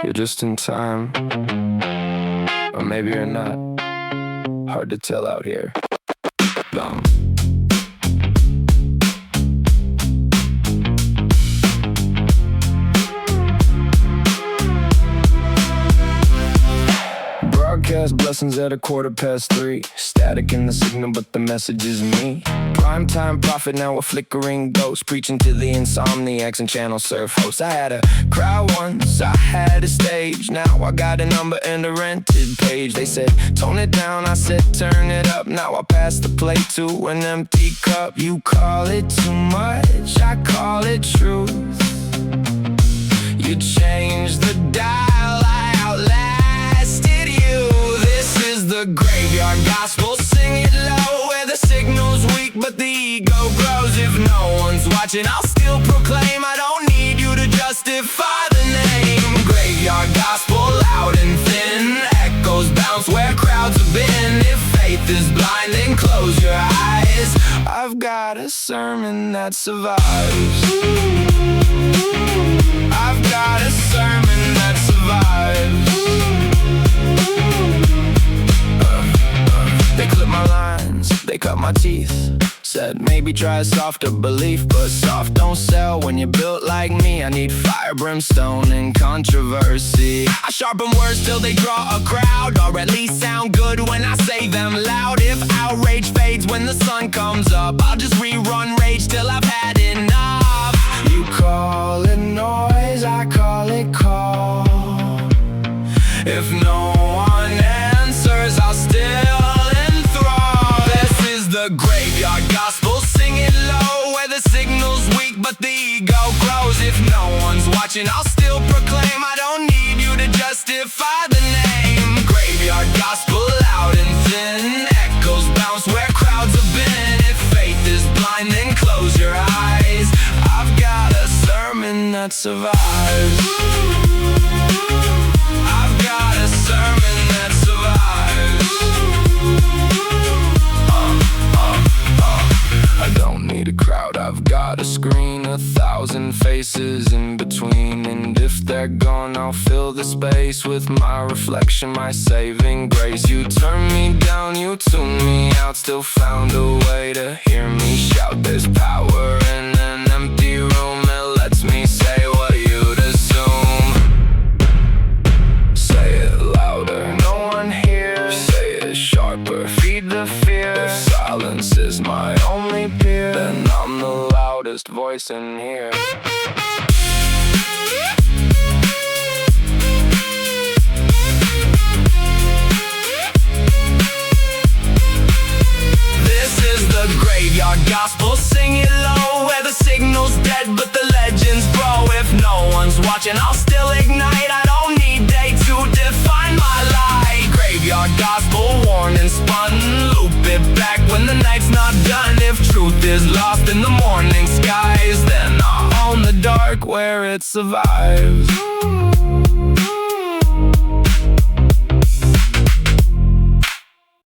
You're just in time, or maybe you're not. Hard to tell out here. Boom. Broadcast blessings at 3:15. Static in the signal, but the message is me. Primetime prophet, now a flickering ghost, preaching to the insomniacs and channel surf hosts. I had a crowd once, I had a stage. Now I got a number and a rented page. They said, tone it down, I said, turn it up. Now I pass the plate to an empty cup. You call it too much, I call it truth. You changed the dial, I outlasted you. This is the graveyard gospel, sing it low, where the signal's weak but the ego grows. If no one's watching, I'll still proclaim. I don't need you to justify the name. Graveyard gospel, loud and thin, echoes bounce where crowds have been. If faith is blind, then close your eyes. I've got a sermon that survives. I've got a sermon that survives. They clip my lines, they cut my teeth. Said maybe try a softer belief, but soft don't sell when you're built like me. I need fire, brimstone, and controversy. I sharpen words till they draw a crowd, or at least sound good when I say them loud. If outrage fades when the sun comes up, I'll just rerun rage till I've had enough. You call it noise, I call it call. If no one answers, I'll still enthrall. This is the graveyard gospel, sing it low, where the signal's weak but the ego grows. If no one's watching, I'll still proclaim. I don't need you to justify the name. Graveyard gospel, loud and thin, echoes bounce where crowds have been. If faith is blind, then close your eyes. I've got a sermon that survives. I've got a sermon that survives. I don't need a crowd, I've got a screen, 1,000 faces in between. And if they're gone, I'll fill the space with my reflection, my saving grace. You turn me down, you tune me out, still found a way to hear me shout. There's power in an empty room, it lets me say what you'd assume. Say it louder, no one hears. Say it sharper, feed the fear. If silence is my only peer, then I'm the loudest voice in here. This is the graveyard gospel, sing it low, where the signal's dead but the legends grow. If no one's watching, I'll still ignite. I don't need day to define my light. Graveyard gospel, worn and spun, loop it back when the night's not done. If truth is lost in the morning skies, then I'll own the dark where it survives.